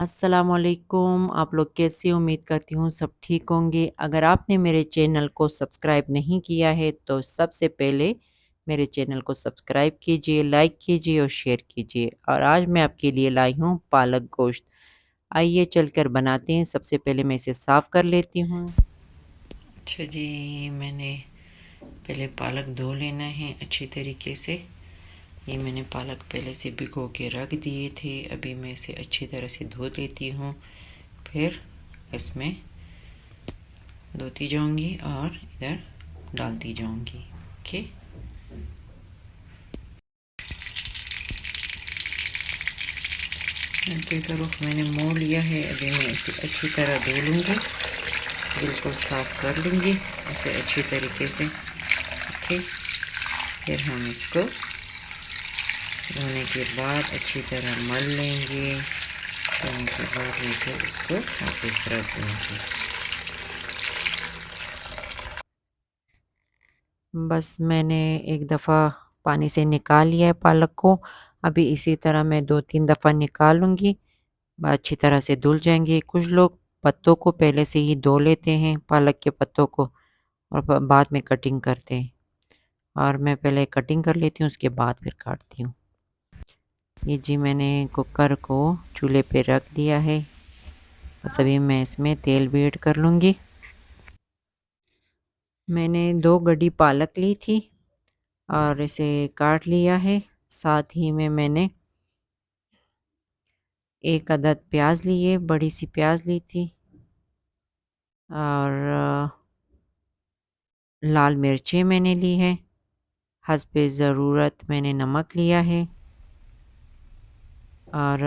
अस्सलामुअलैकुम। आप लोग कैसे हो? उम्मीद करती हूँ सब ठीक होंगे। अगर आपने मेरे चैनल को सब्सक्राइब नहीं किया है तो सबसे पहले मेरे चैनल को सब्सक्राइब कीजिए, लाइक कीजिए और शेयर कीजिए। और आज मैं आपके लिए लाई हूँ पालक गोश्त। आइए चलकर बनाते हैं। सबसे पहले मैं इसे साफ़ कर लेती हूँ। अच्छा जी, मैंने पहले पालक धो लेना है अच्छी तरीके से। ये मैंने पालक पहले से भिगो के रख दिए थे। अभी मैं इसे अच्छी तरह से धो लेती हूँ, फिर इसमें धोती जाऊंगी और इधर डालती जाऊंगी। ओके, इनकी तरफ मैंने मोड़ लिया है। अभी मैं इसे अच्छी तरह धो लूँगी, बिल्कुल साफ़ कर लूँगी इसे अच्छी तरीके से। ओके, फिर हम इसको धोने के बाद अच्छी तरह मल लेंगे। धोने के बाद मैं फिर इसको वापस रख दूँगी। बस मैंने एक दफ़ा पानी से निकाल लिया है पालक को। अभी इसी तरह मैं 2-3 दफ़ा निकालूँगी, अच्छी तरह से धुल जाएंगे। कुछ लोग पत्तों को पहले से ही धो लेते हैं, पालक के पत्तों को, और बाद में कटिंग करते हैं। और मैं पहले कटिंग कर लेती हूँ, उसके बाद फिर काटती हूँ। ये जी, मैंने कुकर को चूल्हे पे रख दिया है। बस अभी मैं इसमें तेल भी ऐड कर लूँगी। मैंने 2 गड्डी पालक ली थी और इसे काट लिया है। साथ ही में मैंने 1 अदद प्याज लिए, बड़ी सी प्याज ली थी। और लाल मिर्चें मैंने ली है। हस्बे ज़रूरत मैंने नमक लिया है। और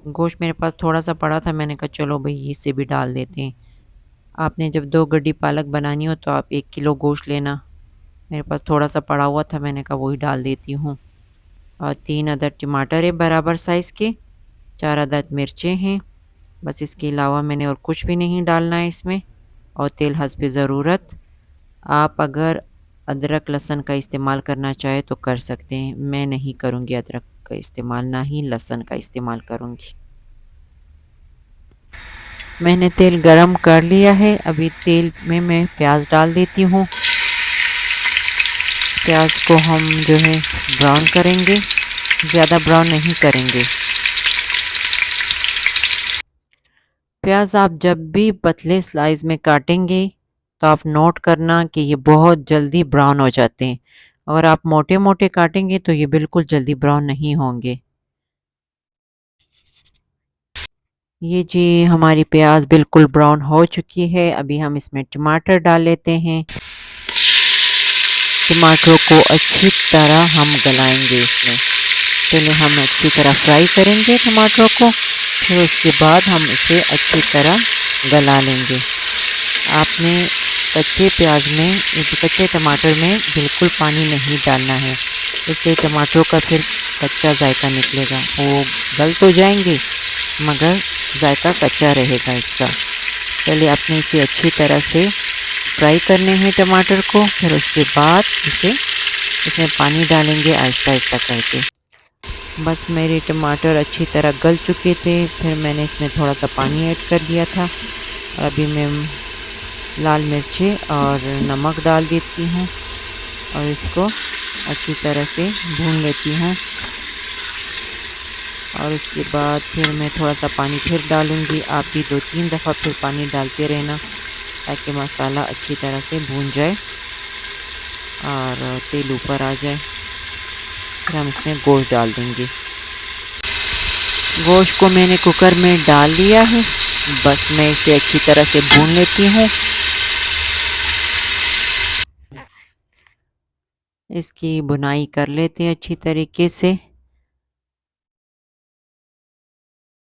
गोश्त मेरे पास थोड़ा सा पड़ा था, मैंने कहा चलो भाई इसे भी डाल देते हैं। आपने जब 2 गड्डी पालक बनानी हो तो आप 1 किलो गोश्त लेना। मेरे पास थोड़ा सा पड़ा हुआ था, मैंने कहा वही डाल देती हूँ। और 3 अदद टमाटर है बराबर साइज़ के, 4 अदद मिर्चें हैं। बस इसके अलावा मैंने और कुछ भी नहीं डालना है इसमें। और तेल हस्बे ज़रूरत। आप अगर अदरक लहसुन का इस्तेमाल करना चाहे तो कर सकते हैं। मैं नहीं करूँगी अदरक का इस्तेमाल, ना ही लहसुन का इस्तेमाल करूँगी। मैंने तेल गरम कर लिया है। अभी तेल में मैं प्याज डाल देती हूँ। प्याज को हम जो है ब्राउन करेंगे, ज़्यादा ब्राउन नहीं करेंगे। प्याज आप जब भी पतले स्लाइस में काटेंगे तो आप नोट करना कि ये बहुत जल्दी ब्राउन हो जाते हैं। अगर आप मोटे मोटे काटेंगे तो ये बिल्कुल जल्दी ब्राउन नहीं होंगे। ये जी, हमारी प्याज बिल्कुल ब्राउन हो चुकी है। अभी हम इसमें टमाटर डाल लेते हैं। टमाटरों को अच्छी तरह हम गलाएंगे इसमें। पहले हम अच्छी तरह फ्राई करेंगे टमाटरों को, फिर उसके बाद हम इसे अच्छी तरह गला लेंगे। आपने कच्चे प्याज में, कच्चे टमाटर में बिल्कुल पानी नहीं डालना है। इससे टमाटरों का फिर कच्चा जायका निकलेगा। वो गल तो जाएंगे मगर जायका कच्चा रहेगा इसका। पहले आपने इसे अच्छी तरह से फ्राई करने हैं टमाटर को, फिर उसके बाद इसमें पानी डालेंगे आहिस्ता आहिस्ता करके। बस मेरे टमाटर अच्छी तरह गल चुके थे, फिर मैंने इसमें थोड़ा सा पानी ऐड कर दिया था। और अभी मैं लाल मिर्चें और नमक डाल देती हूँ और इसको अच्छी तरह से भून लेती हूँ। और उसके बाद फिर मैं थोड़ा सा पानी फिर डालूँगी। आप भी 2-3 दफ़ा फिर पानी डालते रहना ताकि मसाला अच्छी तरह से भून जाए और तेल ऊपर आ जाए। फिर हम इसमें गोश्त डाल देंगे। गोश्त को मैंने कुकर में डाल लिया है। बस मैं इसे अच्छी तरह से भून लेती हूँ। इसकी बुनाई कर लेते हैं अच्छी तरीके से।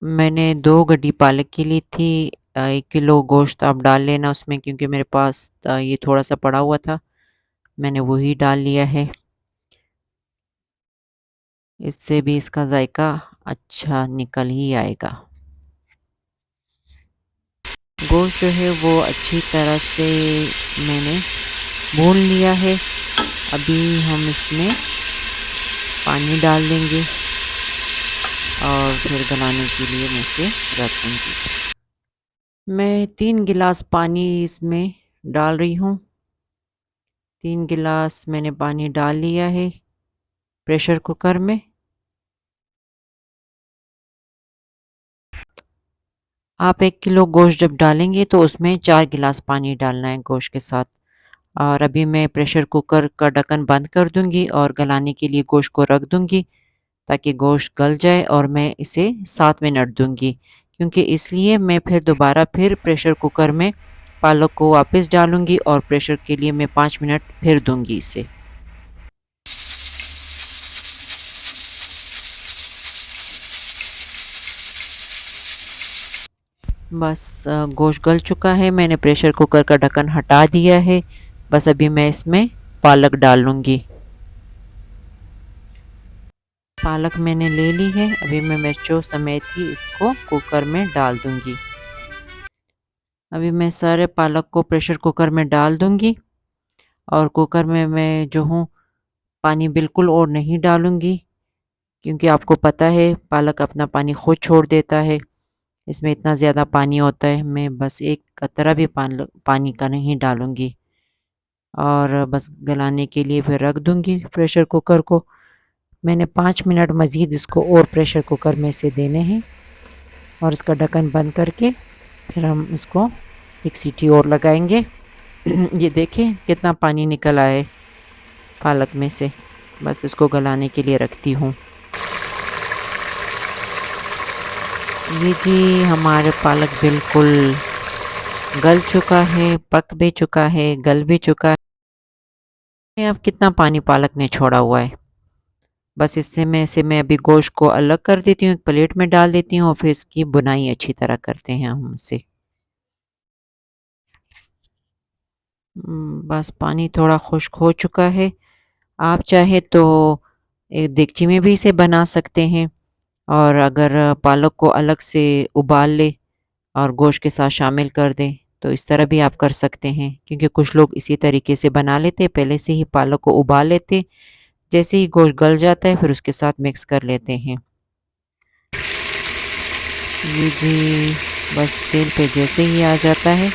मैंने 2 गड्डी पालक की ली थी। 1 किलो गोश्त आप डाल लेना उसमें, क्योंकि मेरे पास ये थोड़ा सा पड़ा हुआ था, मैंने वही डाल लिया है। इससे भी इसका जायका अच्छा निकल ही आएगा। गोश्त जो है वो अच्छी तरह से मैंने भून लिया है। अभी हम इसमें पानी डाल देंगे। और फिर गलाने के लिए मैं इसे रख दूँगी। मैं 3 गिलास पानी इसमें डाल रही हूँ। 3 गिलास मैंने पानी डाल लिया है प्रेशर कुकर में। आप 1 किलो गोश्त जब डालेंगे तो उसमें 4 गिलास पानी डालना है गोश्त के साथ। और अभी मैं प्रेशर कुकर का ढक्कन बंद कर दूँगी और गलाने के लिए गोश्त को रख दूँगी ताकि गोश्त गल जाए और मैं इसे 7 मिनट दूँगी। क्योंकि इसलिए मैं फिर दोबारा फिर प्रेशर कुकर में पालक को वापस डालूँगी और प्रेशर के लिए मैं 5 मिनट फिर दूँगी इसे। बस गोश्त गल चुका है, मैंने प्रेशर कुकर का ढक्कन हटा दिया है। बस अभी मैं इसमें पालक डाल लूँगी। पालक मैंने ले ली है, अभी मैं मिर्चों समेत ही इसको कुकर में डाल दूँगी। अभी मैं सारे पालक को प्रेशर कुकर में डाल दूँगी और कुकर में मैं जो हूँ पानी बिल्कुल और नहीं डालूँगी क्योंकि आपको पता है पालक अपना पानी खुद छोड़ देता है। इसमें इतना ज़्यादा पानी होता है, मैं बस एक कतरा भी पानी का नहीं डालूँगी और बस गलाने के लिए फिर रख दूँगी प्रेशर कुकर को। मैंने 5 मिनट मज़ीद इसको और प्रेशर कुकर में से देने हैं और इसका ढक्कन बंद करके फिर हम इसको एक सीटी और लगाएंगे। ये देखें कितना पानी निकल आया है पालक में से। बस इसको गलाने के लिए रखती हूँ। ये जी हमारे पालक बिल्कुल गल चुका है, पक भी चुका है, गल भी चुका है। अब कितना पानी पालक ने छोड़ा हुआ है। बस इससे मैं अभी गोश्त को अलग कर देती हूँ, एक प्लेट में डाल देती हूँ और फिर इसकी बुनाई अच्छी तरह करते हैं हम इसे। बस पानी थोड़ा खुश्क हो चुका है। आप चाहे तो एक देगची में भी इसे बना सकते हैं और अगर पालक को अलग से उबाल ले और गोश्त के साथ शामिल कर दें तो इस तरह भी आप कर सकते हैं क्योंकि कुछ लोग इसी तरीके से बना लेते हैं, पहले से ही पालक को उबाल लेते, जैसे ही गोश्त गल जाता है फिर उसके साथ मिक्स कर लेते हैं। ये जी बस तेल पे जैसे ही आ जाता है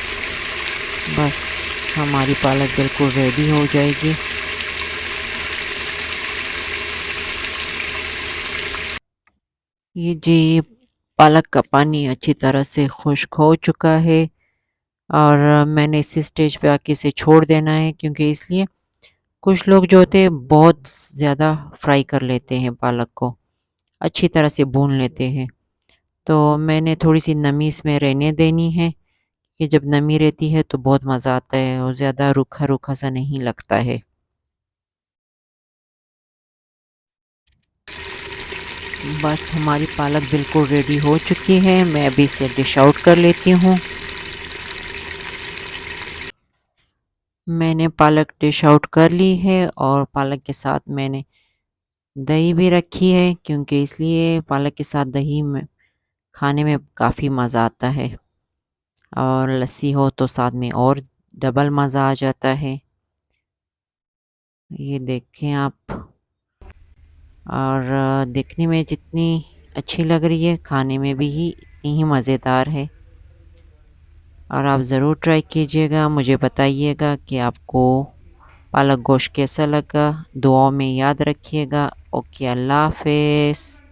बस हमारी पालक बिल्कुल रेडी हो जाएगी। ये जी पालक का पानी अच्छी तरह से खुश्क हो चुका है और मैंने इसी स्टेज पे आके इसे छोड़ देना है क्योंकि इसलिए कुछ लोग जो होते हैं बहुत ज़्यादा फ्राई कर लेते हैं पालक को, अच्छी तरह से भून लेते हैं। तो मैंने थोड़ी-सी नमी इसमें रहने देनी है कि जब नमी रहती है तो बहुत मज़ा आता है और ज़्यादा रूखा-रूखा सा नहीं लगता है। बस हमारी पालक बिल्कुल रेडी हो चुकी है, मैं अभी इसे डिश आउट कर लेती हूँ। मैंने पालक डिश आउट कर ली है और पालक के साथ मैंने दही भी रखी है क्योंकि इसलिए पालक के साथ दही में खाने में काफ़ी मज़ा आता है और लस्सी हो तो साथ में और डबल मज़ा आ जाता है। ये देखें आप और देखने में जितनी अच्छी लग रही है खाने में भी ही इतनी ही मज़ेदार है और आप ज़रूर ट्राई कीजिएगा, मुझे बताइएगा कि आपको पालक गोश्त कैसा लगा। दुआओं में याद रखिएगा। ओके, अल्लाह हाफ़िज़।